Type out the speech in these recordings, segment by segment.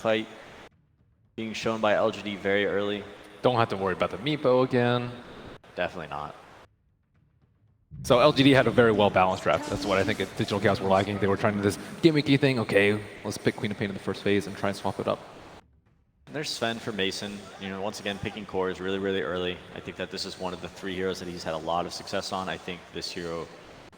fight being shown by LGD very early. Don't have to worry about the Meepo again. Definitely not. So LGD had a very well-balanced draft. That's what I think Digital Chaos were lacking. They were trying to do this gimmicky thing. Okay, let's pick Queen of Pain in the first phase and try and swap it up. And there's Sven for Mason. You know, once again, picking cores really, really early. I think that this is one of the 3 heroes that he's had a lot of success on. I think this hero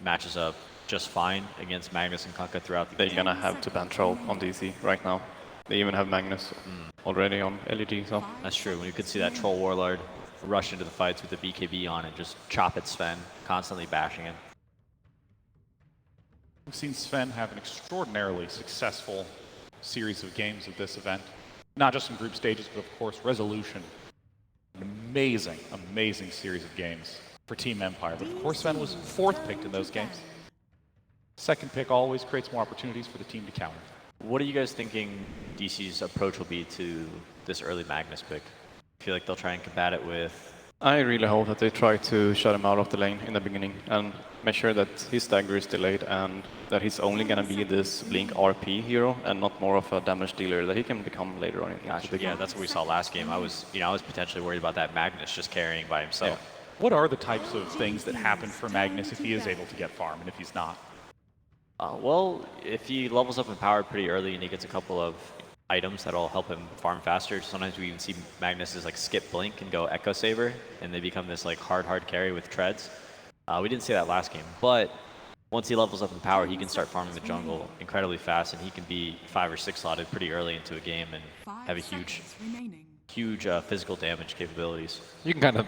matches up just fine against Magnus and Kunkka throughout the game. They're gonna have to ban Troll on DC right now. They even have Magnus already on LED, so. That's true. When you could see that Troll Warlord rush into the fights with the BKB on and just chop at Sven, constantly bashing him. We've seen Sven have an extraordinarily successful series of games at this event. Not just in group stages, but of course, Resolution. An amazing, amazing series of games for Team Empire. But of course, Sven was 4th picked in those games. 2nd pick always creates more opportunities for the team to counter. What are you guys thinking DC's approach will be to this early Magnus pick? I feel like they'll try and combat it with... I really hope that they try to shut him out of the lane in the beginning and make sure that his stagger is delayed and that he's only going to be this Blink RP hero and not more of a damage dealer that he can become later on. Yeah, that's what we saw last game. I was potentially worried about that Magnus just carrying by himself. Yeah. What are the types of things that happen for Magnus if he is able to get farm and if he's not? Well, if he levels up in power pretty early and he gets a couple of items that'll help him farm faster, sometimes we even see Magnus like skip Blink and go Echo Saber, and they become this like hard carry with treads. We didn't see that last game, but once he levels up in power, he can start farming the jungle incredibly fast, and he can be 5 or 6 slotted pretty early into a game and have a huge physical damage capabilities. You can kind of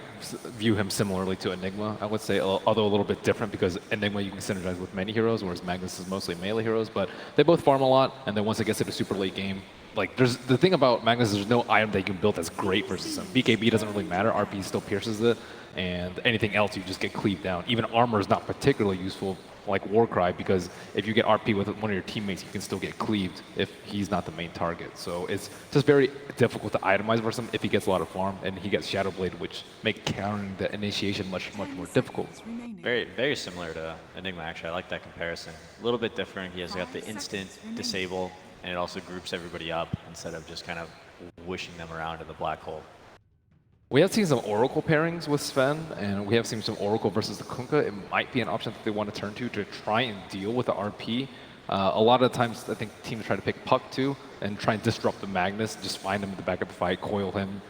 view him similarly to Enigma, I would say, although a little bit different because Enigma you can synergize with many heroes, whereas Magnus is mostly melee heroes, but they both farm a lot, and then once it gets to the super late game, like there's the thing about Magnus is there's no item that you can build that's great versus him. BKB doesn't really matter, RP still pierces it, and anything else you just get cleaved down. Even armor is not particularly useful like Warcry, because if you get RP with one of your teammates, you can still get cleaved if he's not the main target. So it's just very difficult to itemize versus him if he gets a lot of farm, and he gets Shadow Blade, which make countering the initiation much more difficult. Very similar to Enigma, actually. I like that comparison. A little bit different. He has got the instant disable, and it also groups everybody up instead of just kind of wishing them around in the black hole. We have seen some Oracle pairings with Sven, and we have seen some Oracle versus the Kunkka. It might be an option that they want to turn to try and deal with the RP. A lot of the times, I think teams try to pick Puck too and try and disrupt the Magnus, just find him in the back of the fight, coil him,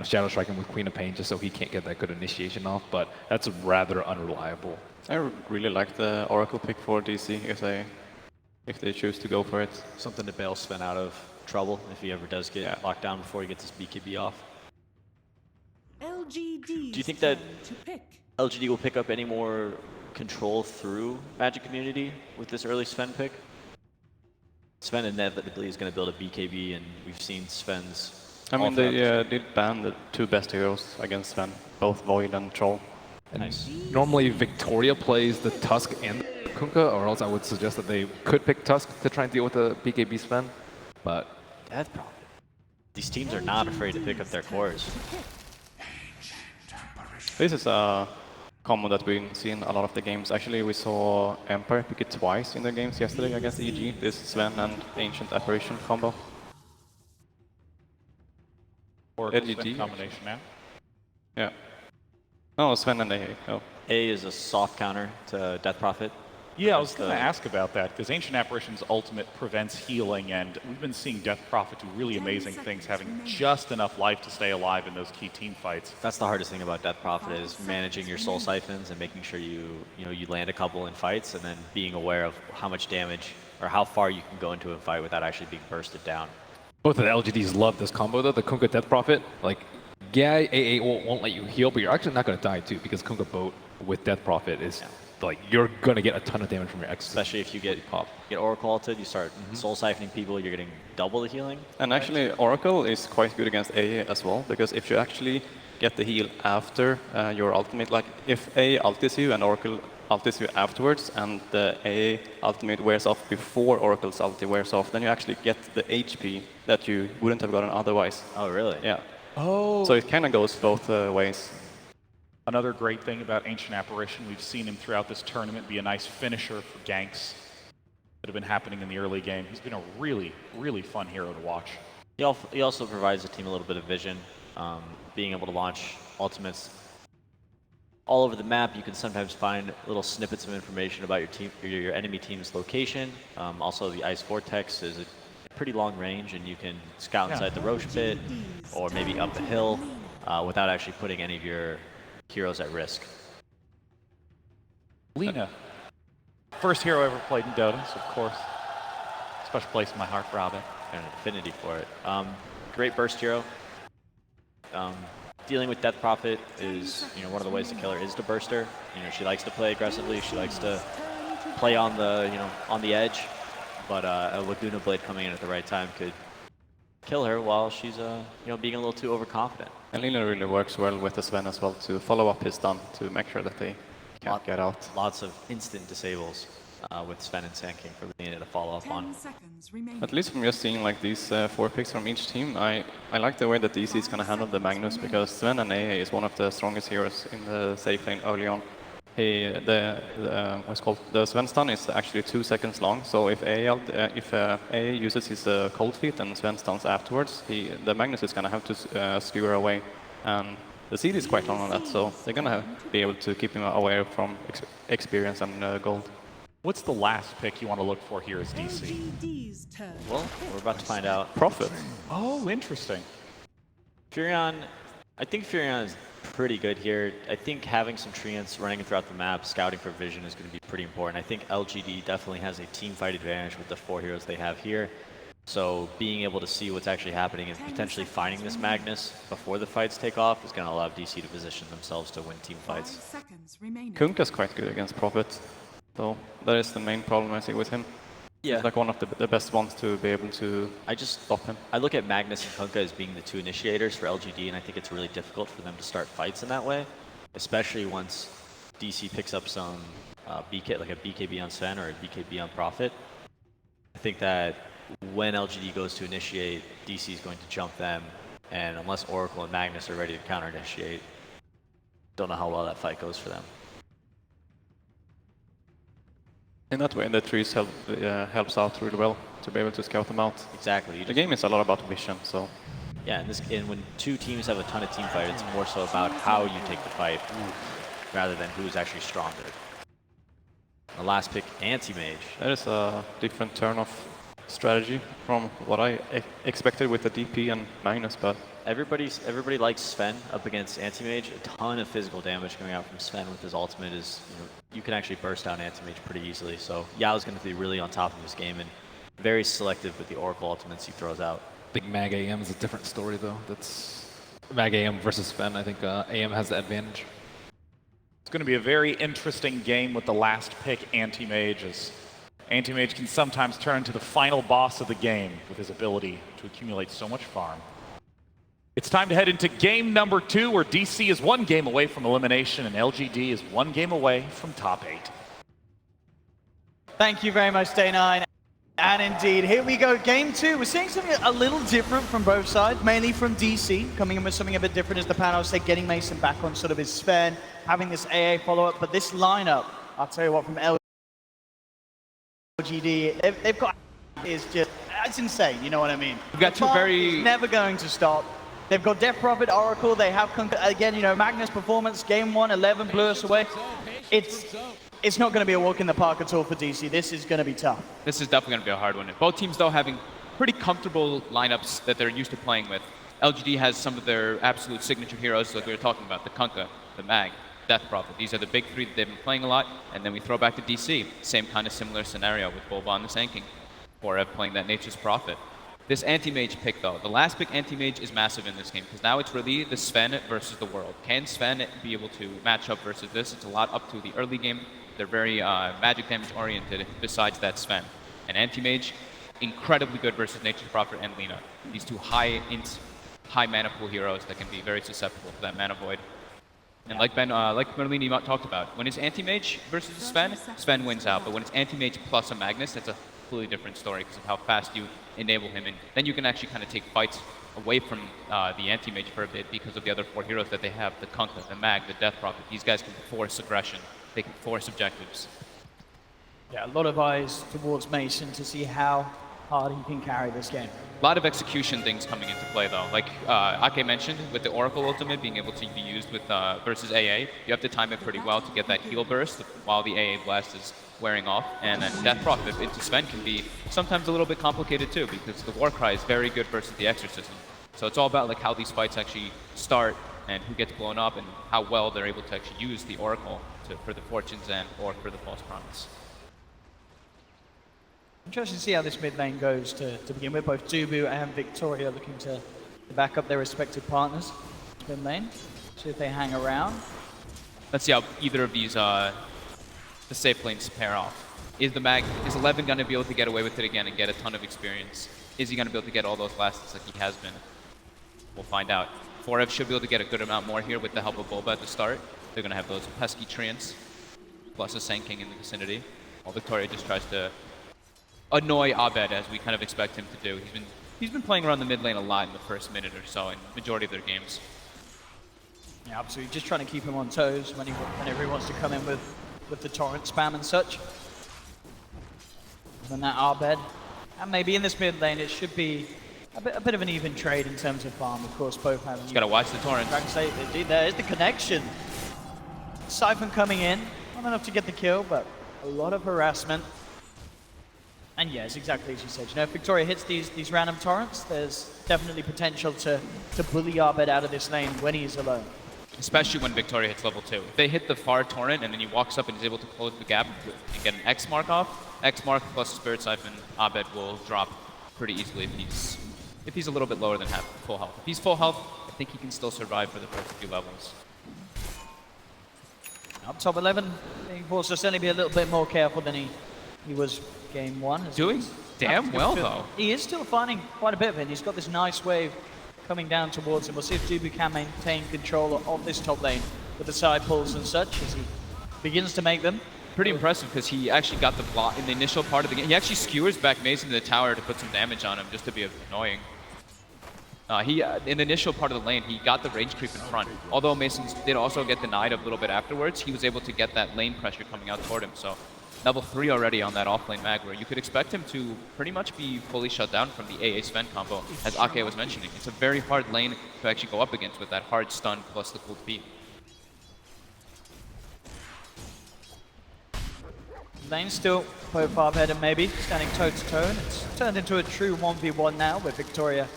Shadow Strike him with Queen of Pain just so he can't get that good initiation off, but that's rather unreliable. I really like the Oracle pick for DC if they choose to go for it. Something to bail Sven out of trouble if he ever does get locked down before he gets his BKB off. LGD. Do you think that LGD will pick up any more control through Magic Community with this early Sven pick? Sven inevitably is going to build a BKB, and we've seen Sven's... I mean, they did ban the 2 best heroes against Sven, both Void and Troll. Nice. Normally Victoria plays the Tusk and the Kunkka, or else I would suggest that they could pick Tusk to try and deal with the BKB Sven, but... Death Prophet. These teams are not afraid to pick up their cores. This is a combo that we've seen a lot of the games. Actually, we saw Empire pick it twice in their games yesterday against EG, this Sven and Ancient Apparition combo. Or LGD combination now? Yeah. No, Sven and AA. Oh. A is a soft counter to Death Prophet. Yeah, I was going to ask about that, because Ancient Apparition's ultimate prevents healing, and we've been seeing Death Prophet do really amazing things, having just enough life to stay alive in those key team fights. That's the hardest thing about Death Prophet, is managing your soul siphons and making sure you land a couple in fights, and then being aware of how much damage or how far you can go into a fight without actually being bursted down. Both of the LGDs love this combo though, the Kunkka Death Prophet. Like, yeah, AA won't let you heal, but you're actually not going to die too, because Kunkka Boat with Death Prophet is... like, you're going to get a ton of damage from your X. Especially if you get Oracle ulted, you start soul siphoning people, you're getting double the healing. And actually, Oracle is quite good against AA as well, because if you actually get the heal after your ultimate, like if AA ultis you and Oracle ultis you afterwards, and the AA ultimate wears off before Oracle's ulti wears off, then you actually get the HP that you wouldn't have gotten otherwise. Oh, really? Yeah. Oh. So it kind of goes both ways. Another great thing about Ancient Apparition, we've seen him throughout this tournament be a nice finisher for ganks. that have been happening in the early game. He's been a really, really fun hero to watch. He also provides the team a little bit of vision, being able to launch ultimates all over the map. You can sometimes find little snippets of information about your enemy team's location. Also, the Ice Vortex is a pretty long range, and you can scout inside the Roche pit or maybe up a hill without actually putting any of your heroes at risk. Lina, first hero I ever played in Dota, so of course, special place in my heart for Abe. And an affinity for it. Great burst hero. Dealing with Death Prophet is, one of the ways to kill her is to burst her. She likes to play aggressively. She likes to play on the, on the edge. But a Laguna Blade coming in at the right time could kill her while she's, being a little too overconfident. And Lina really works well with the Sven as well to follow up his stun to make sure that they can't get out. Lots of instant disables with Sven and Sand King for Lina to follow up on. At least from just seeing like these 4 picks from each team, I like the way that DC is going to handle the Magnus, because Sven and AA is one of the strongest heroes in the safe lane early on. The Sven stun is actually 2 seconds long, so if AA uses his cold feet and Sven stuns afterwards, the Magnus is going to have to skewer away. And the CD is quite long on that, so they're going to be able to keep him away from experience and gold. What's the last pick you want to look for here as DC? Well, we're about to find out. Prophet. Oh, interesting. Furion, I think Furion is pretty good here. I think having some treants running throughout the map, scouting for vision is going to be pretty important. I think LGD definitely has a team fight advantage with the 4 heroes they have here. So being able to see what's actually happening and potentially finding this Magnus before the fights take off is going to allow DC to position themselves to win team fights. Kunkka's quite good against Prophet, so that is the main problem I see with him. Yeah. He's like one of the best ones to be able to stop him. I look at Magnus and Kunkka as being the 2 initiators for LGD, and I think it's really difficult for them to start fights in that way, especially once DC picks up some BK, like a BKB on Sven or a BKB on Prophet. I think that when LGD goes to initiate, DC is going to jump them, and unless Oracle and Magnus are ready to counter-initiate, don't know how well that fight goes for them. In that way, the trees helps out really well to be able to scout them out. Exactly. The game is a lot about vision, so... Yeah, and when 2 teams have a ton of team fight, it's more so about how you take the fight rather than who's actually stronger. The last pick, Anti-Mage. That is a different turn of strategy from what I expected with the DP and Magnus, but... Everybody likes Sven up against Anti-Mage. A ton of physical damage coming out from Sven with his ultimate is, you can actually burst down Anti-Mage pretty easily. So Yao's going to be really on top of this game and very selective with the Oracle ultimates he throws out. I think Mag AM is a different story though. That's Mag AM versus Sven. I think AM has the advantage. It's going to be a very interesting game with the last pick, Anti-Mage, as Anti-Mage can sometimes turn into the final boss of the game with his ability to accumulate so much farm. It's time to head into game number 2, where DC is 1 game away from elimination and LGD is 1 game away from top 8. Thank you very much, Day9. And indeed, here we go, game 2. We're seeing something a little different from both sides, mainly from DC, coming in with something a bit different as the panel say, getting Mason back on sort of his Sven, having this AA follow-up, but this lineup, I'll tell you what, from LGD, they've got is just, it's insane, you know what I mean? We've got 2 very... It's never going to stop. They've got Death Prophet, Oracle, they have, again, Magnus performance, game 1, 11 blew us away. It's not going to be a walk in the park at all for DC. This is going to be tough. This is definitely going to be a hard one. Both teams, though, having pretty comfortable lineups that they're used to playing with. LGD has some of their absolute signature heroes, like we were talking about, the Kunkka, the Mag, Death Prophet. These are the big 3 that they've been playing a lot, and then we throw back to DC. Same kind of similar scenario with Bulba and the Sand King. Forev playing that Nature's Prophet. This Anti-Mage pick, though, the last pick Anti-Mage is massive in this game, because now it's really the Sven versus the world. Can Sven be able to match up versus this? It's a lot up to the early game. They're very magic damage oriented besides that Sven. And Anti-Mage, incredibly good versus Nature's Prophet and Lina. These 2 high mana pool heroes that can be very susceptible to that mana void. And like Merlini talked about, when it's Anti-Mage versus Sven, Sven wins out. But when it's Anti-Mage plus a Magnus, that's a completely different story because of how fast you enable him. And then you can actually kind of take fights away from the Anti-Mage for a bit because of the other 4 heroes that they have, the Kunkka, the Mag, the Death Prophet. These guys can force aggression. They can force objectives. Yeah, a lot of eyes towards Mason to see how hard he can carry this game. A lot of execution things coming into play though. Like Ake mentioned, with the Oracle ultimate being able to be used with versus AA, you have to time it pretty well to get that heal burst while the AA blast is wearing off. And then Death Prophet into Sven can be sometimes a little bit complicated too, because the Warcry is very good versus the Exorcism. So it's all about like how these fights actually start and who gets blown up and how well they're able to actually use the Oracle for the Fortune's End or for the False Promise. Interesting to see how this mid lane goes to begin with. Both Dubu and Victoria looking to back up their respective partners. Mid lane, see if they hang around. Let's see how either of these the safe lanes pair off. Is 11 going to be able to get away with it again and get a ton of experience? Is he going to be able to get all those lasts like he has been? We'll find out. 4F should be able to get a good amount more here with the help of Bulba at the start. They're going to have those pesky treants, plus a Sand King in the vicinity. While Victoria just tries to annoy Abed, as we kind of expect him to do. He's been playing around the mid lane a lot in the first minute or so in majority of their games. Yeah, absolutely. Just trying to keep him on toes whenever he wants to come in with the torrent spam and such. And then that Abed. And maybe in this mid lane, it should be a bit of an even trade in terms of farm. Of course, both have... Just got to watch the torrents. Indeed, there is the connection. Siphon coming in. Not enough to get the kill, but a lot of harassment. And yes, exactly as you said. You know, if Victoria hits these random torrents, there's definitely potential to bully Abed out of this lane when he's alone. Especially when Victoria hits level 2. If they hit the far torrent and then he walks up and is able to close the gap and get an X mark off, X mark plus Spirit Siphon, Abed will drop pretty easily if he's a little bit lower than full health. If he's full health, I think he can still survive for the first few levels. Up top 11, he will certainly be a little bit more careful than he was game 1. Doing damn well though. He is still finding quite a bit of it. He's got this nice wave coming down towards him. We'll see if Dubu can maintain control of this top lane with the side pulls and such as he begins to make them. Pretty impressive because he actually got the block in the initial part of the game. He actually skewers back Mason to the tower to put some damage on him just to be annoying. In the initial part of the lane, he got the range creep in front. Although Mason did also get denied a little bit afterwards, he was able to get that lane pressure coming out toward him. So level 3 already on that offlane mag, where you could expect him to pretty much be fully shut down from the AA Sven combo, as Ake was mentioning. It's a very hard lane to actually go up against with that hard stun plus the cool feet. Lane still both Abed and maybe standing toe to toe. It's turned into a true 1v1 now with Victoria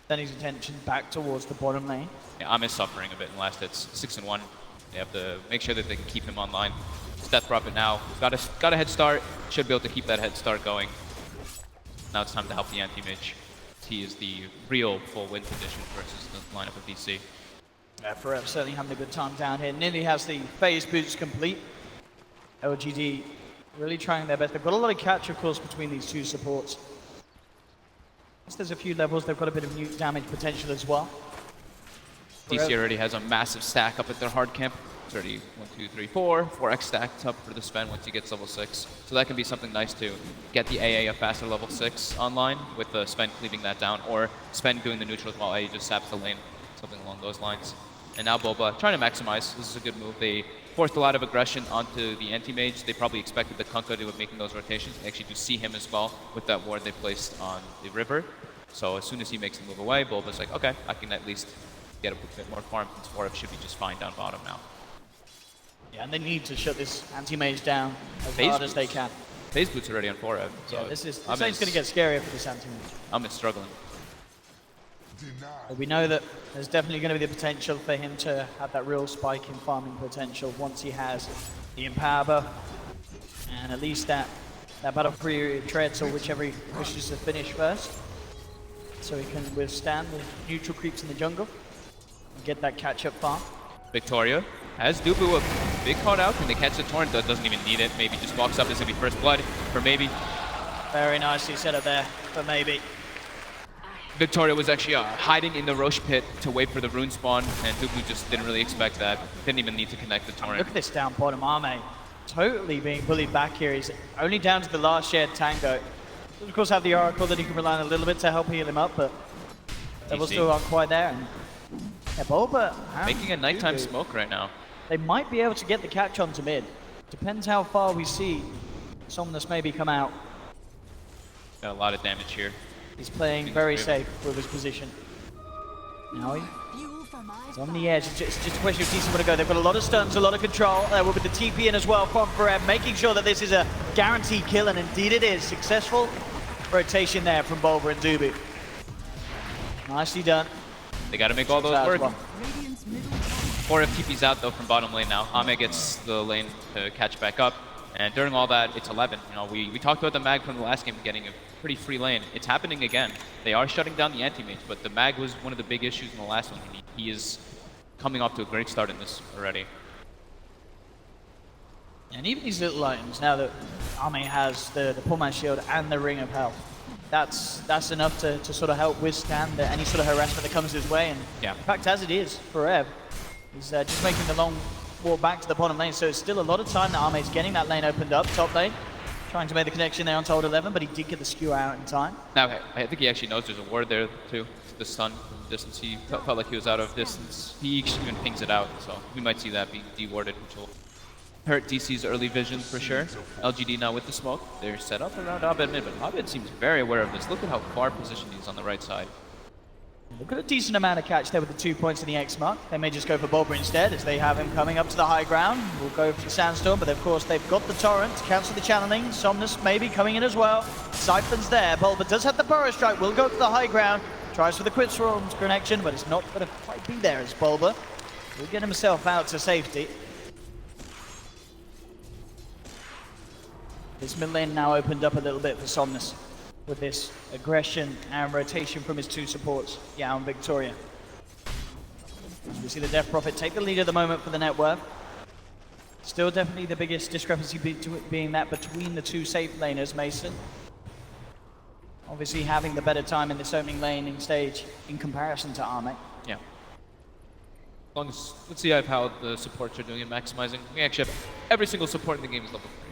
turning his attention back towards the bottom lane. Yeah, Am is suffering a bit in the last hits. 6-1. They have to make sure that they can keep him online. Death Prophet now. Got a head start. Should be able to keep that head start going. Now it's time to help the anti-mage. He is the real full win condition versus the lineup of DC. Yeah, Forever certainly having a good time down here. Nearly has the phase boots complete. LGD really trying their best. They've got a lot of catch, of course, between these two supports. There's a few levels. They've got a bit of nuke damage potential as well. DC already has a massive stack up at their hard camp. It's already 1, 2, 3, 4. 4x stacked up for the Sven once he gets level 6. So that can be something nice to get the AA a faster level 6 online with the Sven cleaving that down, or Sven doing the neutrals while AA just saps the lane. Something along those lines. And now Boba trying to maximize. This is a good move. They forced a lot of aggression onto the anti-mage. They probably expected the Kunkka to be making those rotations. They actually do see him as well with that ward they placed on the river. So as soon as he makes the move away, Bulba's like, okay, I can at least get a bit more farm since 4F should be just fine down bottom now. Yeah, and they need to shut this anti-mage down as hard as they can. Phase boots already on 4F. So yeah, this lane's going to get scarier for this anti-mage. I'm struggling. But we know that there's definitely going to be the potential for him to have that real spike in farming potential once he has the Empower buff, and at least that battle period treads, or whichever he wishes to finish first, so he can withstand the neutral creeps in the jungle and get that catch-up farm. Victoria has Dubu a big caught out. Can they catch the torrent? Doesn't even need it. Maybe just walks up. This is going to be first blood for Maybe. Very nicely set up there for Maybe. Victoria was actually hiding in the Roche pit to wait for the rune spawn, and Dubu just didn't really expect that. Didn't even need to connect the torrent. Look at this down bottom Arme. Totally being bullied back here. He's only down to the last shared tango. Of course, have the Oracle that he can rely on a little bit to help heal him up, but levels still aren't quite there. And yeah, Bulba making a nighttime smoke right now. They might be able to get the catch onto mid. Depends how far we see Somnus maybe come out. Got a lot of damage here. He's playing very safe with his position. Now he's on the edge. It's just a question of DC want to go. They've got a lot of stuns, a lot of control. With the TP in as well from Forever, making sure that this is a guaranteed kill, and indeed it is. Successful rotation there from Bulba and NewBee. Nicely done. They got to make all those work. Well. Or if TP's out though from bottom lane now, Ame gets the lane to catch back up. And during all that, it's 11. You know, we talked about the mag from the last game getting a pretty free lane. It's happening again. They are shutting down the anti-mage, but the mag was one of the big issues in the last one. He is coming off to a great start in this already. And even these little items, now that Ame has the pull man shield and the ring of health, that's enough to sort of help withstand any sort of harassment that comes his way. And yeah. In fact, as it is for Ev, he's just making the long walk back to the bottom lane. So it's still a lot of time that Ame's getting that lane opened up, top lane. Trying to make the connection there on Told 11, but he did get the skewer out in time. Now, I think he actually knows there's a ward there too. The stun from distance, he felt like he was out of distance. He even pings it out, so we might see that being de-warded, which will hurt DC's early vision for sure. LGD now with the smoke. They're set up around Abed mid, but Abed seems very aware of this. Look at how far positioned he is on the right side. They've got a decent amount of catch there with the 2 points in the X mark. They may just go for Bulba instead, as they have him coming up to the high ground. We'll go for the Sandstorm, but of course they've got the Torrent to cancel the channeling. Somnus maybe coming in as well. Siphon's there. Bulba does have the Burrow Strike, will go to the high ground. Tries for the Quick Swarm's connection, but it's not going to quite be there as Bulba will get himself out to safety. This mid lane now opened up a little bit for Somnus, with this aggression and rotation from his two supports, Yao and Victoria. As we see the Death Prophet take the lead at the moment for the net worth. Still definitely the biggest discrepancy being that between the two safe laners, Mason. Obviously having the better time in this opening laning stage in comparison to Ame. Yeah. As long as, let's see how the supports are doing in maximizing. We actually have every single support in the game is level 3.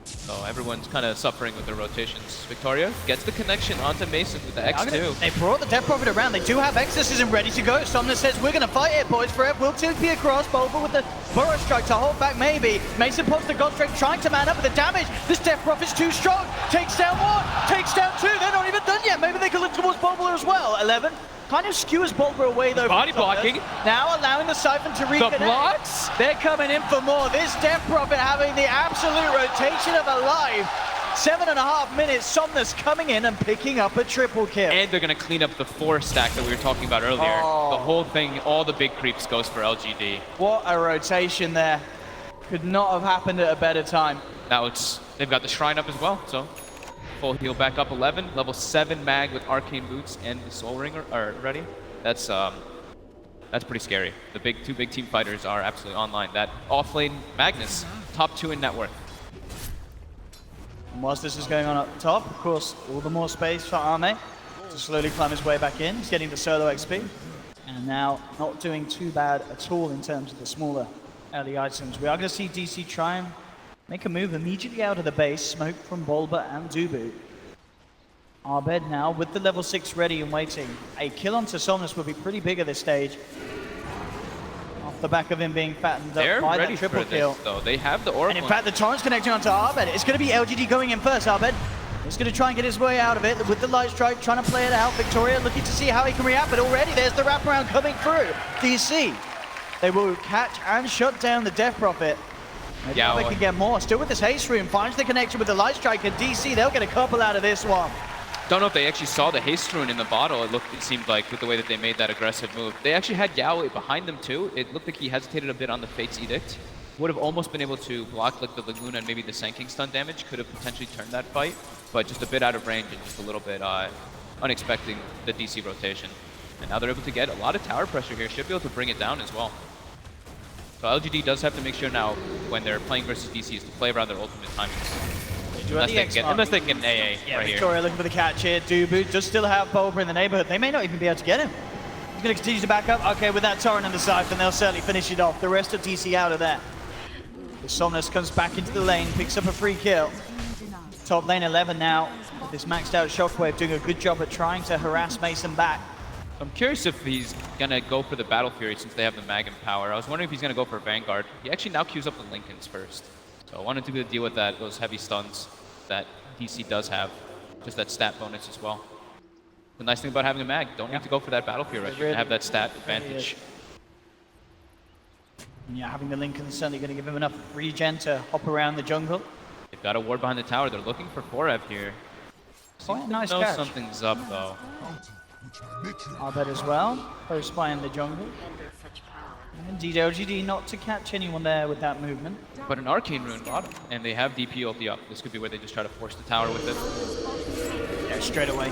So everyone's kind of suffering with their rotations. Victoria gets the connection onto Mason with the X2. They brought the Death Prophet around. They do have exorcism ready to go. Somnus says, we're going to fight it, boys. Forever will TP across. Bulba with the Burrow Strike to hold back, maybe. Mason pops the God Strike, trying to man up with the damage. This Death Prophet's too strong. Takes down one, takes down two. They're not even done yet. Maybe they can look towards Bulba as well. 11. Kind of skewers Bulba away though. Body blocking. Now allowing the Siphon to reconnect. The blocks. They're coming in for more. This Death Prophet having the absolute rotation of a life. 7.5 minutes, Somnus coming in and picking up a triple kill. And they're going to clean up the 4 stack that we were talking about earlier. Oh. The whole thing, all the big creeps goes for LGD. What a rotation there. Could not have happened at a better time. Now they've got the Shrine up as well, so full heal back up 11. Level 7 mag with Arcane Boots and the Soul Ring are ready. That's pretty scary. The two big team fighters are absolutely online. That offlane Magnus, top 2 in net worth. And whilst this is going on up top, of course, all the more space for Ame to slowly climb his way back in. He's getting the solo XP. And now not doing too bad at all in terms of the smaller early items. We are going to see DC try and make a move immediately out of the base. Smoke from Bulba and NewBee. Abed now with the level 6 ready and waiting. A kill onto Somnus would be pretty big at this stage. Off the back of him being fattened up by that triple kill. This, though. They have the Oracle. And in fact, the Torrent's connecting onto Abed. It's going to be LGD going in first, Abed. He's going to try and get his way out of it with the Light Strike, trying to play it out. Victoria looking to see how he can react, but already there's the wraparound coming through. DC, they will catch and shut down the Death Prophet. Maybe they can get more. Still with this haste rune, finds the connection with the Light Strike, and DC, they'll get a couple out of this one. Don't know if they actually saw the haste rune in the bottle. It seemed like with the way that they made that aggressive move. They actually had Yao behind them too. It looked like he hesitated a bit on the Fate's Edict. Would have almost been able to block like the Laguna and maybe the Sanking stun damage. Could have potentially turned that fight, but just a bit out of range and just a little bit unexpected the DC rotation. And now they're able to get a lot of tower pressure here. Should be able to bring it down as well. So LGD does have to make sure now when they're playing versus DC is to play around their ultimate timings. Unless they can get an AA Yeah, right Victoria here. looking for the catch here. NewBee does still have Bulba in the neighborhood. They may not even be able to get him. He's going to continue to back up. Okay, with that Torrent and the Siphon, they'll certainly finish it off. The rest of DC out of there. The Somnus comes back into the lane, picks up a free kill. Top lane 11 now. With this maxed out Shockwave doing a good job at trying to harass Mason back. I'm curious if he's going to go for the Battle Fury since they have the Mag and Power. I was wondering if he's going to go for Vanguard. He actually now queues up the Lincolns first. So I wanted to be able to deal with that, those heavy stuns that DC does have. Just that stat bonus as well. The nice thing about having a mag, don't need to go for that battle fear rush. You can have that stat advantage. Yeah, having the Lincoln certainly going to give him enough regen to hop around the jungle. They've got a ward behind the tower. They're looking for Forev here. Quite a nice Know catch. something's up though. Arbet as well, close by in the jungle. Indeed, LGD not to catch anyone there with that movement. But an Arcane Rune bottom, and they have DP ulti up. This could be where they just try to force the tower with it. Yeah, straight away.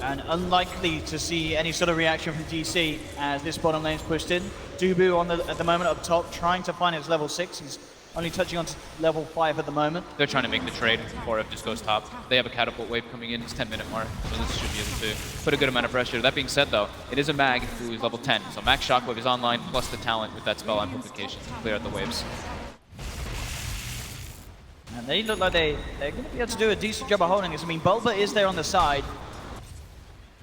And unlikely to see any sort of reaction from DC as this bottom lane's pushed in. Dubu on at the moment up top, trying to find his level 6. He's only touching on to level 5 at the moment. They're trying to make the trade before it just goes top. They have a catapult wave coming in. It's 10-minute mark, so this should be able to put a good amount of pressure. That being said, though, it is a mag who is level 10, so max shockwave is online plus the talent with that spell amplification to clear out the waves. And they look like they're going to be able to do a decent job of holding this. I mean, Bulba is there on the side.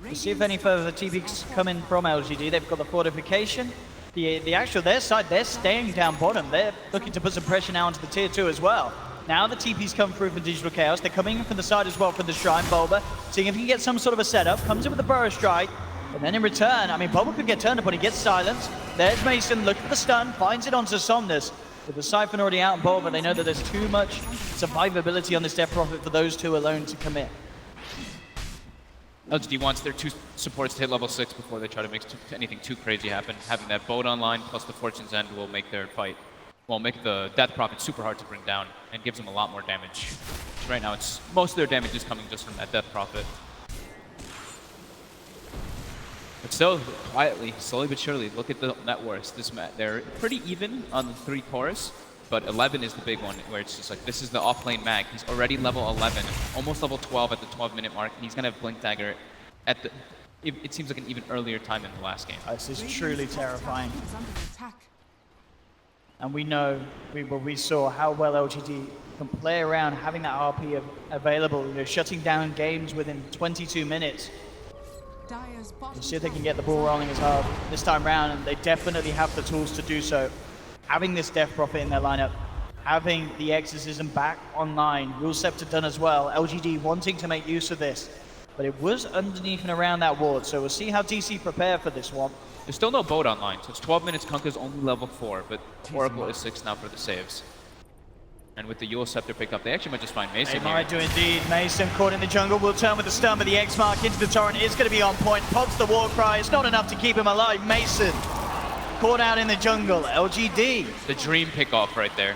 We'll see if any further TPs come in from LGD. They've got the fortification. The actual, their side, they're staying down bottom. They're looking to put some pressure now onto the tier 2 as well. Now the TPs come through from Digital Chaos. They're coming in from the side as well from the Shrine. Bulba, seeing if he can get some sort of a setup. Comes in with the Burrow Strike. And then in return, I mean, Bulba could get turned upon. He gets silenced. There's Mason, looking for the stun, finds it onto Somnus. With the Siphon already out on Bulba, they know that there's too much survivability on this Death Prophet for those two alone to commit. LGD wants their 2 supports to hit level 6 before they try to make anything too crazy happen. Having that boat online plus the Fortune's End will make their fight, well, make the Death Prophet super hard to bring down and gives them a lot more damage. Right now, it's most of their damage is coming just from that Death Prophet. But still, quietly, slowly but surely, look at the net worths. They're pretty even on the 3 cores, but 11 is the big one, where it's just like, this is the off-lane mag. He's already level 11, almost level 12 at the 12-minute mark, and he's going to have Blink Dagger at the, it seems like an even earlier time in the last game. This is truly terrifying. And we know, we saw how well LGD can play around having that RP available, you know, shutting down games within 22 minutes. We'll see if they can get the ball rolling as hard this time round, and they definitely have the tools to do so. Having this Death Prophet in their lineup, having the Exorcism back online, Rule Scepter done as well, LGD wanting to make use of this, but it was underneath and around that ward, so we'll see how DC prepare for this one. There's still no boat online, so it's 12 minutes, Kunkka's only level 4, but Oracle is 6 now for the saves. And with the Yule Scepter picked up, they actually might just find Mason They might do indeed. Mason caught in the jungle, will turn with the stun, but the X mark into the torrent is going to be on point. Pops the war cry, it's not enough to keep him alive. Mason caught out in the jungle. LGD. The dream pick-off right there.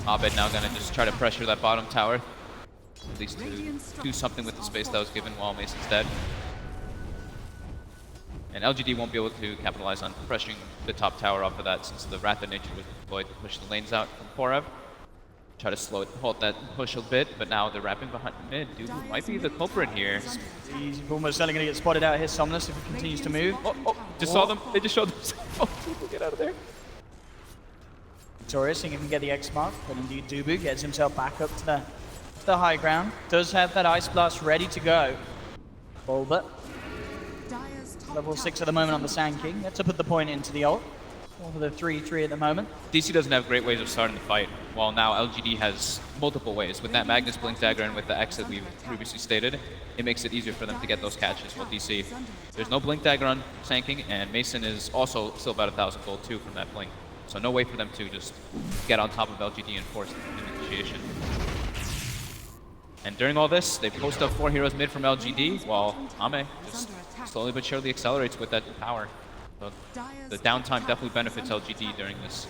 Abed now going to just try to pressure that bottom tower. At least to do something with the space that was given while Mason's dead. And LGD won't be able to capitalize on pressuring the top tower off of that since the Wrath of Nature was deployed to push the lanes out from Forev. Try to slow it, halt that push a bit, but now they're wrapping behind mid. Dude might be the culprit here. He's almost certainly going to get spotted out here, Somnus, if he continues to move. Just saw them. They just showed themselves. Oh, get out of there. Victorious, seeing if he can get the X mark, but indeed Dubu gets himself back up to the high ground. Does have that Ice Blast ready to go. Bulba. Level 6 at the moment on the Sand King. That's to put the point into the ult. For the 3-3 at the moment. DC doesn't have great ways of starting the fight, while now LGD has multiple ways. With that Magnus Blink Dagger and with the X that we've previously stated, it makes it easier for them to get those catches. While DC, there's no Blink Dagger on Sand King, and Mason is also still about 1,000 gold too from that Blink. So no way for them to just get on top of LGD and force the initiation. And during all this, they post up 4 heroes mid from LGD, while Ame just slowly but surely accelerates with that power. So the downtime definitely benefits LGD during this.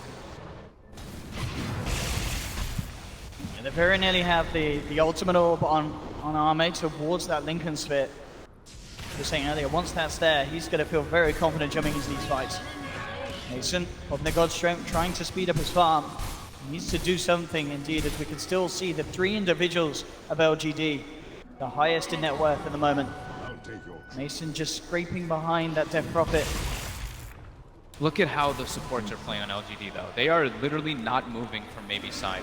Yeah, they very nearly have the ultimate orb on Ame towards that Lincoln Sphere. I was saying earlier, once that's there, he's going to feel very confident jumping into these fights. Mason, of the God Strength, trying to speed up his farm. He needs to do something indeed, as we can still see the 3 individuals of LGD, the highest in net worth at the moment. Mason just scraping behind that Death Prophet. Look at how the supports are playing on LGD though. They are literally not moving from maybe side.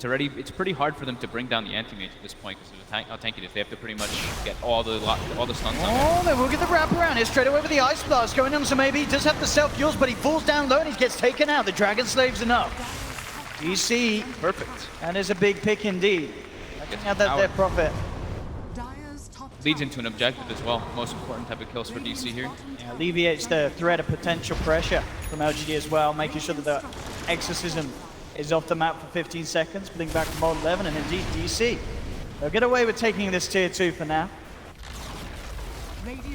it's pretty hard for them to bring down the anti-mage at this point because of how tanky it is. They have to pretty much get all the stuns on Oh, they will get the wrap around here straight away with the Ice Blast going on. So maybe he does have the self-kills, but he falls down low and he gets taken out. The Dragon Slave's enough. DC, Perfect. that is a big pick indeed. I think that's their profit. Leads into an objective as well. Most important type of kills for DC here. Yeah, alleviates the threat of potential pressure from LGD as well, making sure that the Exorcism is off the map for 15 seconds, putting back to mode 11, and indeed DC. They'll get away with taking this tier 2 for now.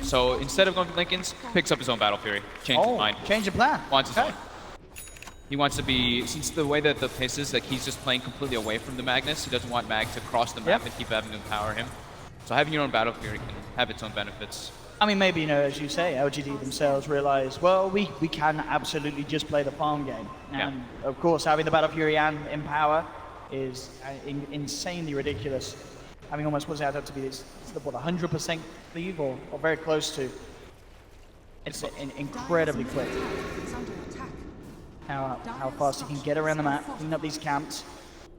So instead of going for Linken's, picks up his own Battle Fury. Change his mind. Change of plan. Wants his own. He wants to be, since the way that the pace is, like he's just playing completely away from the Magnus. He doesn't want Mag to cross the map and keep having to empower him. So having your own Battle Fury can have its own benefits. I mean, maybe, you know, as you say, LGD themselves realize, well, we can absolutely just play the farm game. And of course, having the Battle Fury and Empower is insanely ridiculous. Having almost what's out to be this, what, 100% cleave or very close to. It's incredibly quick. How fast he can get around the map, clean up these camps,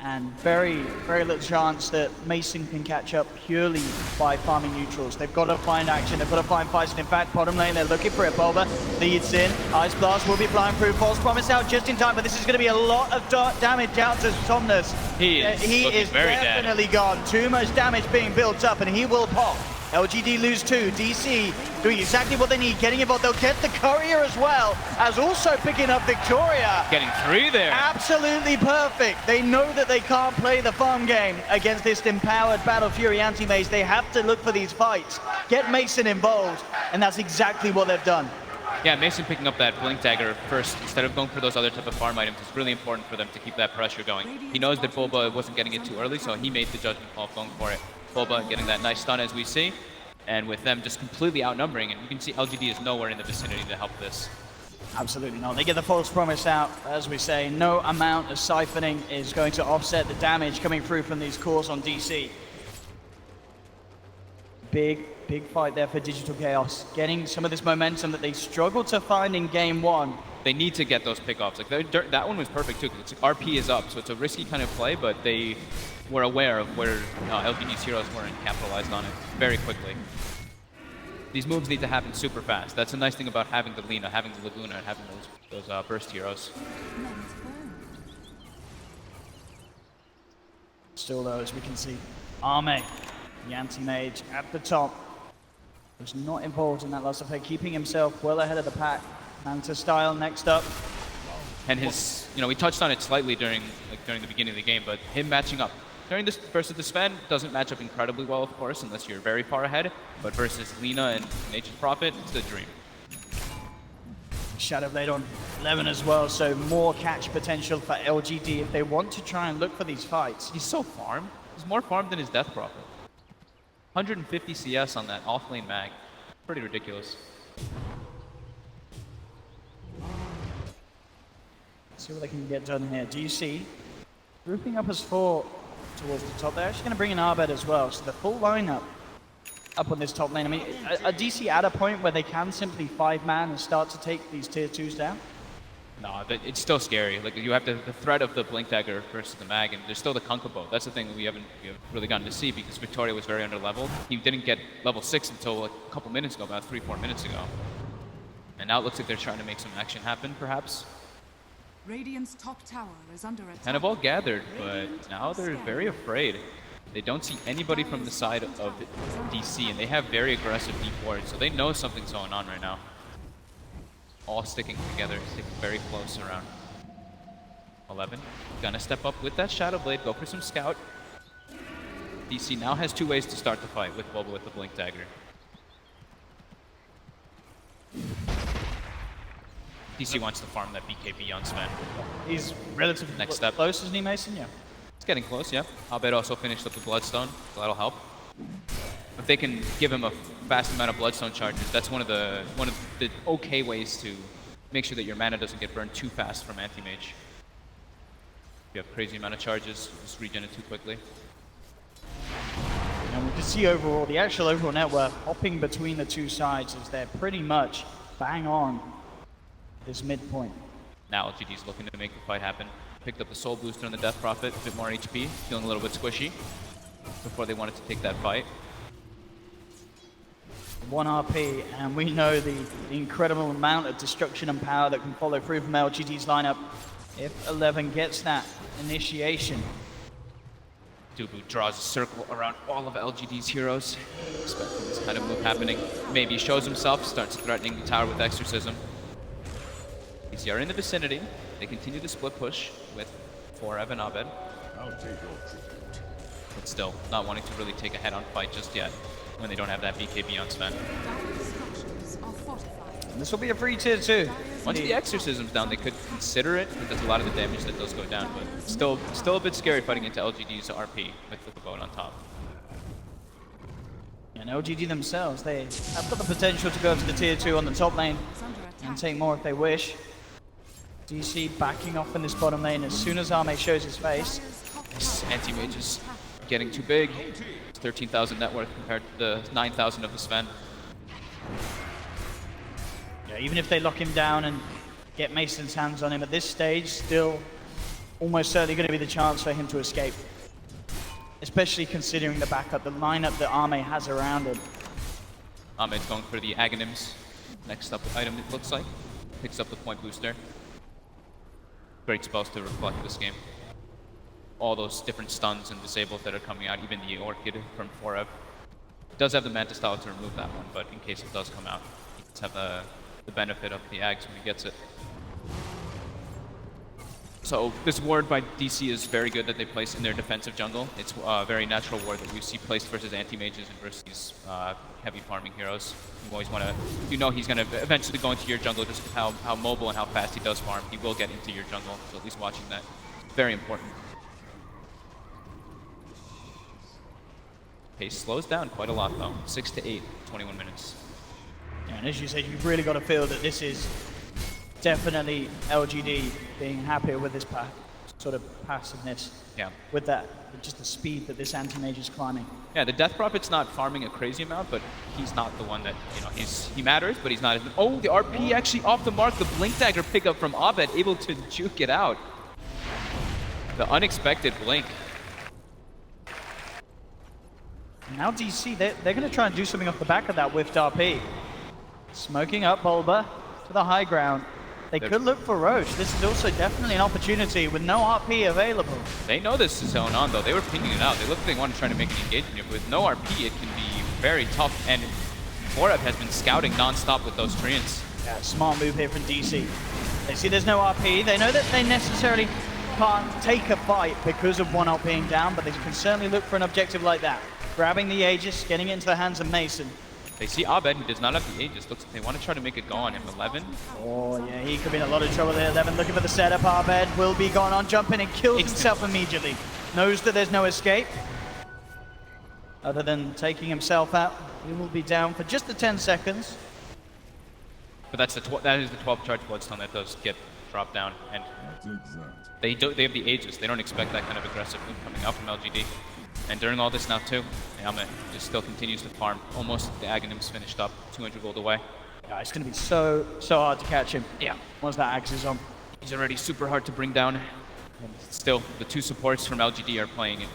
and very little chance that Mason can catch up purely by farming neutrals. They've got to find action, they've got to find fights, and in fact, bottom lane, they're looking for it. Bulba leads in, Ice Blast will be flying through, False Promise out just in time, but this is going to be a lot of damage out to Somnus. He is very definitely gone. Too much damage being built up, and he will pop. LGD lose 2, DC doing exactly what they need, getting involved. They'll get the Courier as well, as also picking up Victoria. Getting 3 there. Absolutely perfect. They know that they can't play the farm game against this empowered Battle Fury anti-mage. They have to look for these fights, get Mason involved, and that's exactly what they've done. Yeah, Mason picking up that Blink Dagger first instead of going for those other type of farm items is really important for them to keep that pressure going. He knows that Bulba wasn't getting it too early, so he made the judgment call of going for it. Bulba getting that nice stun as we see, and with them just completely outnumbering, and you can see LGD is nowhere in the vicinity to help this. Absolutely not. They get the False Promise out, as we say. No amount of siphoning is going to offset the damage coming through from these cores on DC. Big fight there for Digital Chaos, getting some of this momentum that they struggled to find in game 1. They need to get those pickoffs. Like that one was perfect too, because RP is up, so it's a risky kind of play, but they were aware of where LGD's heroes were and capitalized on it very quickly. These moves need to happen super fast. That's a nice thing about having the Lina, having the Laguna, and having those burst heroes. Still though, as we can see, Arme, the anti-mage at the top, was not involved in that last affair, keeping himself well ahead of the pack. Manta Style next up. And his, we touched on it slightly during the beginning of the game, but him matching up during this versus the Sven doesn't match up incredibly well, of course, unless you're very far ahead. But versus Lina and Nature's Prophet, it's the dream. Shadowblade on 11 as well, so more catch potential for LGD if they want to try and look for these fights. He's so farmed. He's more farmed than his Death Prophet. 150 CS on that off-lane mag. Pretty ridiculous. See what they can get done here. DC grouping up as 4 towards the top. They're actually going to bring in Arbed as well, so the full lineup up on this top lane. I mean, are DC at a point where they can simply 5-man and start to take these tier 2s down? No, it's still scary. Like you have the threat of the Blink Dagger versus the mag, and there's still the Kunkka bow. That's the thing that we haven't really gotten to see because Victoria was very under-leveled. He didn't get level 6 until a couple minutes ago, about 3-4 minutes ago. And now it looks like they're trying to make some action happen, perhaps. Radiant's top tower is under attack. Kind of all gathered, but now they're very afraid. They don't see anybody from the side of DC, and they have very aggressive deep wards, so they know something's going on right now. All sticking together, sticking very close around. 11, gonna step up with that Shadow Blade, go for some scout. DC now has 2 ways to start the fight with Bulba with the Blink Dagger. DC wants to farm that BKB on Sven. He's relatively Next step. close, isn't he, Mason? Yeah. It's getting close, yeah. Abed also finished up the Bloodstone, so that'll help. If they can give him a fast amount of Bloodstone charges, that's one of the okay ways to make sure that your mana doesn't get burned too fast from Anti-Mage. If you have crazy amount of charges, just regen it too quickly. And we can see overall, the actual overall network hopping between the 2 sides as they're pretty much bang on this midpoint. Now LGD's looking to make the fight happen. Picked up the soul booster on the Death Prophet, a bit more HP, feeling a little bit squishy before they wanted to take that fight. 1 RP, and we know the incredible amount of destruction and power that can follow through from LGD's lineup if 11 gets that initiation. NewBee draws a circle around all of LGD's heroes, expecting this kind of move happening. Maybe shows himself, starts threatening the tower with Exorcism. These are in the vicinity. They continue the split push with Forev and Abed. But still, not wanting to really take a head-on fight just yet when they don't have that BKB on Sven. And this will be a free tier 2. Once the Exorcism's down, they could consider it, because a lot of the damage that does go down, but still a bit scary fighting into LGD's RP with the boat on top. And LGD themselves, they have got the potential to go to the tier 2 on the top lane and take more if they wish. DC backing off in this bottom lane as soon as Arme shows his face. This anti-mage is getting too big. It's 13,000 net worth compared to the 9,000 of the Sven. Yeah, even if they lock him down and get Mason's hands on him at this stage, still almost certainly going to be the chance for him to escape. Especially considering the backup, the lineup that Arme has around him. Ahmed's going for the Aghanims. Next up item, it looks like. Picks up the point booster. Great spells to reflect this game. All those different stuns and disables that are coming out, even the Orchid from Forev. Does have the Manta Style to remove that one, but in case it does come out, he does have the benefit of the Ags when he gets it. So this ward by DC is very good that they place in their defensive jungle. It's a very natural ward that you see placed versus anti-mages and versus these heavy farming heroes. You always want to, you know he's going to eventually go into your jungle just with how mobile and how fast he does farm. He will get into your jungle, so at least watching that, very important. Pace slows down quite a lot though, 6 to 8, 21 minutes. Yeah, and as you said, you've really got to feel that this is definitely LGD being happier with this sort of passiveness. Yeah. With that, with just the speed that this anti-mage is climbing. Yeah, the Death Prophet's not farming a crazy amount, but he's not the one that, you know, he matters, but he's not as... Oh, the RP actually off the mark. The Blink Dagger pickup from Abed, able to juke it out. The unexpected Blink. Now DC, they're going to try and do something off the back of that whiffed RP. Smoking up Bulba to the high ground. They could look for Roche. This is also definitely an opportunity with no RP available. They know this is going on, though. They were pinging it out. They look like they want to try to make an engagement here, but with no RP, it can be very tough. And Forev has been scouting non-stop with those Treants. Yeah, smart move here from DC. They see there's no RP. They know that they necessarily can't take a fight because of 1-0 being down, but they can certainly look for an objective like that. Grabbing the Aegis, getting it into the hands of Mason. They see Abed, who does not have the Aegis. Looks like they want to try to make it go on him. 11. Oh, yeah, he could be in a lot of trouble there. 11 looking for the setup. Abed will be gone on, jumping and kills himself immediately. Knows that there's no escape. Other than taking himself out, he will be down for just the 10 seconds. But that is the 12 charge Bloodstone that does get dropped down. And they have the Aegis. They don't expect that kind of aggressive move coming out from LGD. And during all this now too, Yame just still continues to farm. Almost the Aghanim's finished up, 200 gold away. Yeah, it's going to be so hard to catch him. Yeah, once that axe is on. He's already super hard to bring down. And still, the two supports from LGD are playing it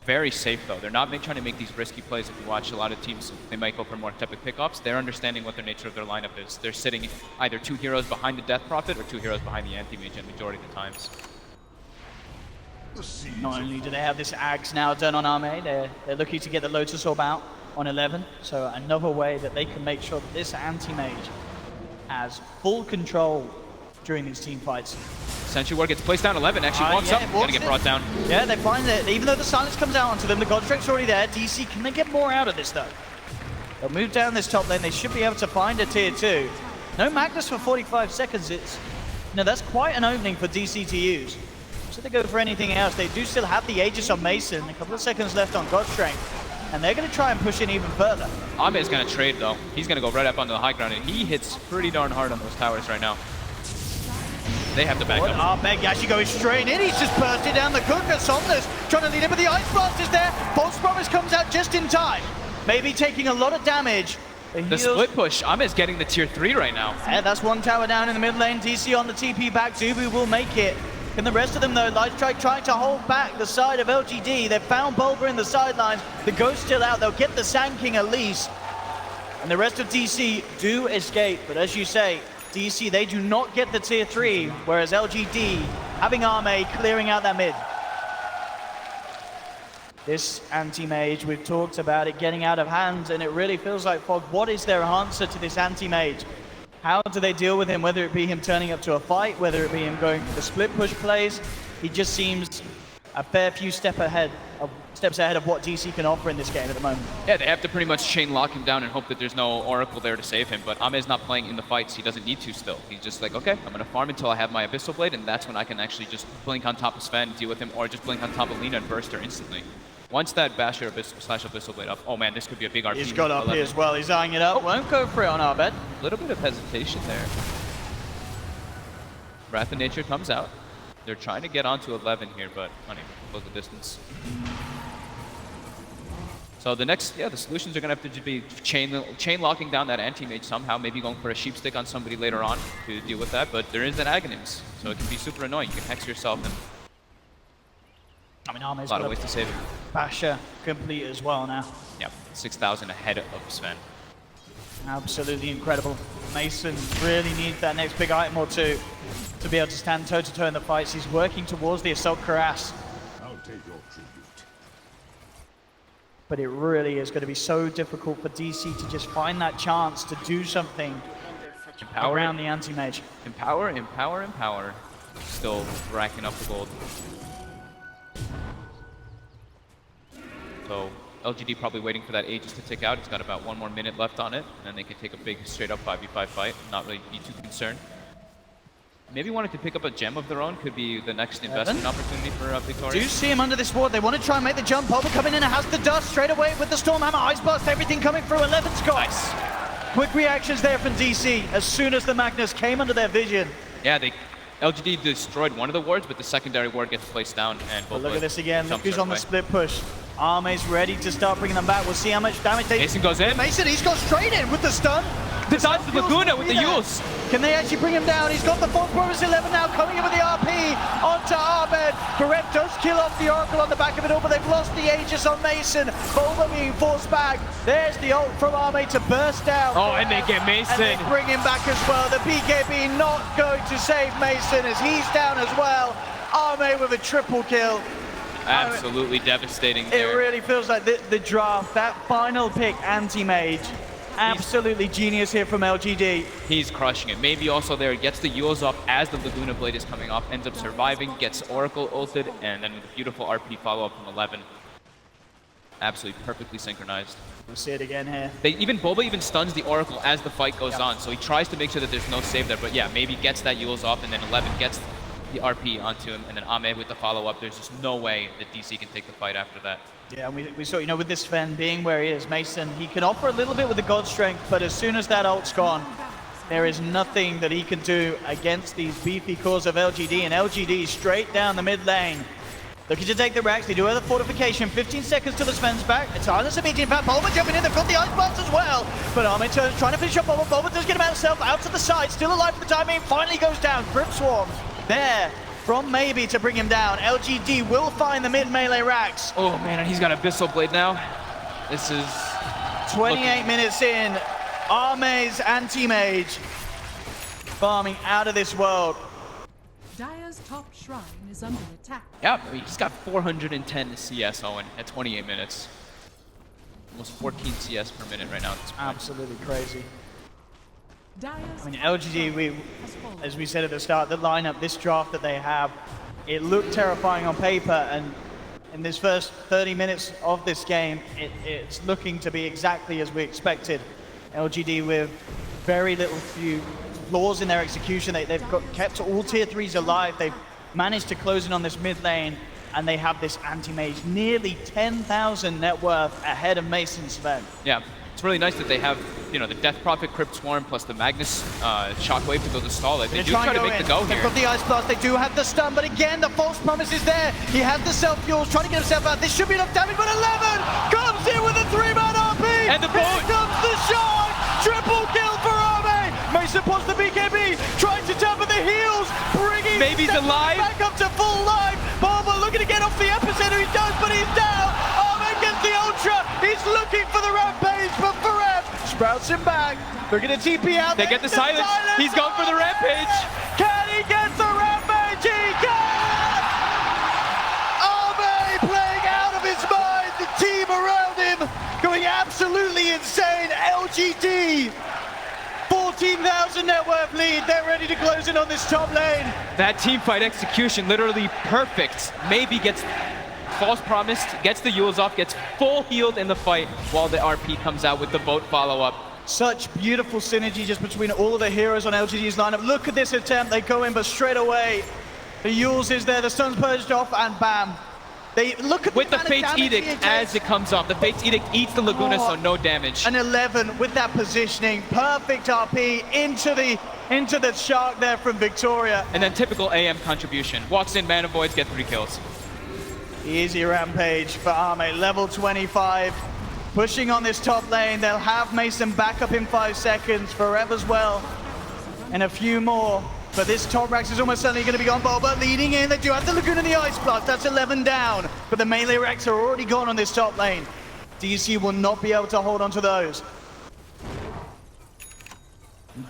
very safe though. They're not trying to make these risky plays. If you watch a lot of teams, they might go for more epic pickups. They're understanding what the nature of their lineup is. They're sitting either 2 heroes behind the Death Prophet or 2 heroes behind the Anti-Mage at majority of the times. Not only do they have this Axe now done on Arme, they're looking to get the Lotus Orb out on 11. So another way that they can make sure that this anti-mage has full control during these team fights. Sentry Ward gets placed down. 11 actually walks up, gonna get brought down. Yeah, they find that even though the silence comes out onto them, the God Strike's already there. DC, can they get more out of this though? They'll move down this top lane. They should be able to find a tier 2. No Magnus for 45 seconds. That's quite an opening for DC to use. So they go for anything else. They do still have the Aegis on Mason. A couple of seconds left on God Strength. And they're going to try and push in even further. Ame is going to trade though. He's going to go right up onto the high ground, and he hits pretty darn hard on those towers right now. They have to back up. Arpeg actually going straight in. He's just bursted down the Kunkka. Somnus trying to lead in, but the Ice Blast is there. False Promise comes out just in time. Maybe taking a lot of damage. The split push. Ame is getting the tier 3 right now. Yeah, that's one tower down in the mid lane. DC on the TP back. NewBee will make it Can the rest of them, though, Light Strike trying to hold back the side of LGD. They've found Bulba in the sidelines. The Ghost still out. They'll get the Sand King at least. And the rest of DC do escape. But as you say, DC, they do not get the tier 3, whereas LGD, having Arme clearing out that mid. This anti-mage, we've talked about it getting out of hand, and it really feels like, Fog, what is their answer to this anti-mage? How do they deal with him, whether it be him turning up to a fight, whether it be him going for the split push plays? He just seems a fair few steps ahead of what DC can offer in this game at the moment. Yeah, they have to pretty much chain lock him down and hope that there's no Oracle there to save him, but Ame's not playing in the fights. He doesn't need to still. He's just like, okay, I'm going to farm until I have my Abyssal Blade, and that's when I can actually just blink on top of Sven, deal with him, or just blink on top of Lina and burst her instantly. Once that Basher Abyssal Blade up, oh man, this could be a big RP. He's got up here as well, he's eyeing it up, won't go for it on our bed. A little bit of hesitation there. Wrath of Nature comes out. They're trying to get onto 11 here, but unable to close the distance. So the next, the solutions are going to have to be chain locking down that anti-mage somehow, maybe going for a sheep stick on somebody later on to deal with that, but there is an Aghanims, so it can be super annoying. You can hex yourself and I mean, Arme's a lot got of ways to save it. Basher complete as well now. Yeah, 6,000 ahead of Sven. Absolutely incredible. Mason really needs that next big item or two to be able to stand toe-to-toe in the fights. He's working towards the Assault Cuirass. I'll take your tribute. But it really is going to be so difficult for DC to just find that chance to do something around the anti-mage. Empower, empower, empower. Still racking up the gold. So LGD probably waiting for that Aegis to tick out. It's got about 1 more minute left on it, and then they can take a big straight-up 5v5 fight, not really be too concerned. Maybe wanting to pick up a gem of their own could be the next investment opportunity for Victoria. Do you see him under this ward? They want to try and make the jump. Bulba coming in and has the dust straight away with the Stormhammer, Ice Blast, everything coming through. 11's got. Nice. Quick reactions there from DC as soon as the Magnus came under their vision. Yeah, LGD destroyed one of the wards, but the secondary ward gets placed down, and But look at this again. Look who's on the split push. Arme's ready to start bringing them back. We'll see how much damage they... Mason goes in. Mason, he's got straight in with the stun. The dodge the Laguna with the Yules. Can they actually bring him down? He's got the False Promise 11 now, coming in with the RP onto Ahmed. Gareb does kill off the Oracle on the back of it all, but they've lost the Aegis on Mason. Bulba being forced back. There's the ult from Arme to burst down. Oh, and they get Mason. And they bring him back as well. The BKB not going to save Mason as he's down as well. Arme with a triple kill. Absolutely devastating there. It really feels like the draft, that final pick, anti-mage. Absolutely genius here from LGD. He's crushing it. Maybe also there, gets the Yules off as the Laguna Blade is coming off, ends up surviving, gets Oracle ulted, and then with a beautiful RP follow-up from 11. Absolutely perfectly synchronized. We'll see it again here. Bulba even stuns the Oracle as the fight goes on, so he tries to make sure that there's no save there, but yeah, maybe gets that Yules off, and then 11 gets the RP onto him, and then Ahmed with the follow-up. There's just no way that DC can take the fight after that. Yeah, and we saw, with this Sven being where he is, Mason, he can offer a little bit with the God Strength, but as soon as that ult's gone, there is nothing that he can do against these beefy cores of LGD, and LGD straight down the mid lane. Looking to take the racks, they do have the fortification, 15 seconds till the Sven's back. It's Silence a meeting, in fact, Bulba jumping in, they've got the Ice Blast as well. But Ahmed turns, trying to finish up Bulba. Bulba does get him out himself, out to the side, still alive for the time being, finally goes down. Grip Swarm there from Maybe to bring him down. LGD will find the mid melee racks. Oh man, and he's got Abyssal Blade now. This is 28 minutes in, Arme's anti-mage farming out of this world. Dire's top shrine is under attack. Yeah, I mean, he's got 410 CS, Owen, at 28 minutes. Almost 14 CS per minute right now at this point. Absolutely crazy. Dire's I mean, LGD, as we said at the start, the lineup, this draft that they have, it looked terrifying on paper, and in this first 30 minutes of this game, it's looking to be exactly as we expected. LGD with very little few flaws in their execution. They've kept all tier 3s alive. They've managed to close in on this mid lane, and they have this anti-mage, nearly 10,000 net worth ahead of Mason Sven. Yeah, it's really nice that they have, the Death Prophet, Crypt Swarm, plus the Magnus Shockwave to go to stall it. They do try to make the go here. They've got the Ice Blast, they do have the stun, but again, the False Promise is there. He has the self-fuels, trying to get himself out. This should be enough damage, but 11 comes in with a 3-man RP! And the boat! Here comes the shark! Triple kill for Arme! Mason puts the BKB, trying to tap at the heels, bringing Maybe's alive. back up to whether he does, but he's down. Armin gets the Ultra. He's looking for the Rampage, but Forev sprouts him back. They're going to TP out. They get the silence. He's going for the Rampage. Can he get the Rampage? He can! Armin playing out of his mind. The team around him going absolutely insane. LGD 14,000 net worth lead. They're ready to close in on this top lane. That team fight execution, literally perfect. Maybe gets false promised, gets the Yules off, gets full healed in the fight while the RP comes out with the boat follow-up. Such beautiful synergy just between all of the heroes on LGD's lineup. Look at this attempt. They go in, but straight away, the Yules is there, the stun's purged off, and bam. They look at with the Fate's Edict as it comes off. The Fate's Edict eats the Laguna, so no damage. An 11 with that positioning. Perfect RP into the shark there from Victoria. And then typical AM contribution. Walks in, mana voids, get 3 kills. Easy Rampage for Arme, level 25. Pushing on this top lane. They'll have Mason back up in 5 seconds. Forever as well. And a few more. But this top Rax is almost certainly going to be gone. Boba leading in. They do have the Laguna and the Ice Blast. That's 11 down. But the melee Rax are already gone on this top lane. DC will not be able to hold on to those.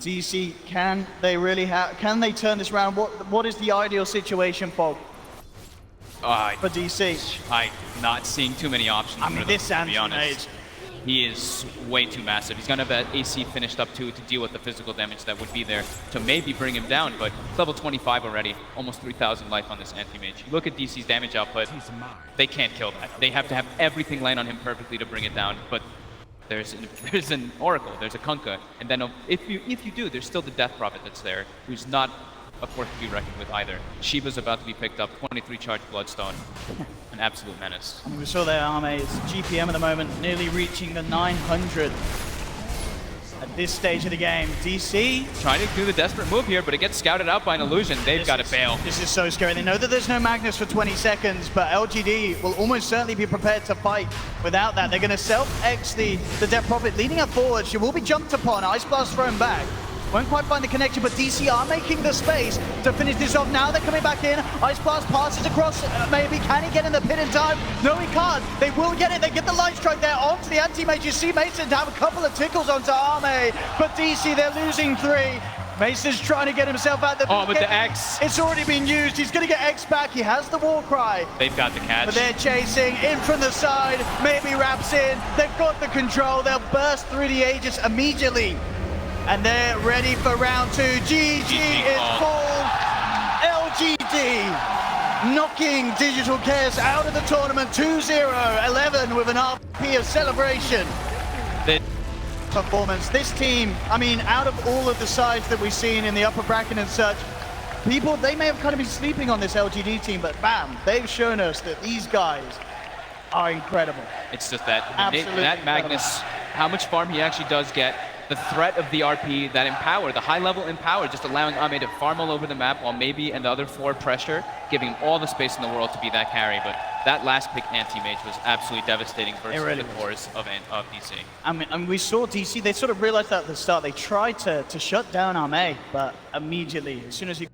DC, can they really can they turn this around? What is the ideal situation for DC? I'm not seeing too many options. I mean, for this them, to be Anti-Mage. honest. He is way too massive. He's gonna have that AC finished up too to deal with the physical damage that would be there to maybe bring him down, but level 25 already, almost 3,000 life on this Anti-Mage. Look at DC's damage output. They can't kill that. They have to have everything land on him perfectly to bring it down, but there's an Oracle, there's a Kunkka, and then if you do, there's still the Death Prophet that's there, who's not a force to be reckoned with either. Shiva's about to be picked up, 23 charge Bloodstone. An absolute menace. I mean, we saw there Arme's GPM at the moment, nearly reaching the 900 at this stage of the game. DC trying to do the desperate move here, but it gets scouted out by an illusion. They've got to bail. This is so scary. They know that there's no Magnus for 20 seconds, but LGD will almost certainly be prepared to fight without that. They're going to self-X the Death Prophet, leading her forward. She will be jumped upon. Ice Blast thrown back. Won't quite find the connection, but DC are making the space to finish this off. Now they're coming back in. Ice Blast passes across, maybe. Can he get in the pit in time? No, he can't. They will get it. They get the Light Strike there onto the Anti-Mage. You see Mason have a couple of tickles onto Arme, but DC, they're losing 3. Mason's trying to get himself out. Oh, but the X. It's already been used. He's going to get X back. He has the War Cry. They've got the catch. But they're chasing in from the side. Maybe wraps in. They've got the control. They'll burst through the Aegis immediately. And they're ready for round 2. GG is full. LGD knocking Digital Chaos out of the tournament 2-0. 11 with an RP of celebration. Performance. This team, I mean, out of all of the sides that we've seen in the upper bracket and such, people, they may have kind of been sleeping on this LGD team, but bam, they've shown us that these guys are incredible. It's just that Absolutely that Magnus, how much farm he actually does get, the threat of the RP, that Empower, the high-level Empower, just allowing Ame to farm all over the map while maybe and the other 4 pressure, giving him all the space in the world to be that carry. But that last pick Anti-Mage was absolutely devastating versus the cores of DC. I mean, and we saw DC, they sort of realized that at the start. They tried to shut down Ame, but immediately, as soon as he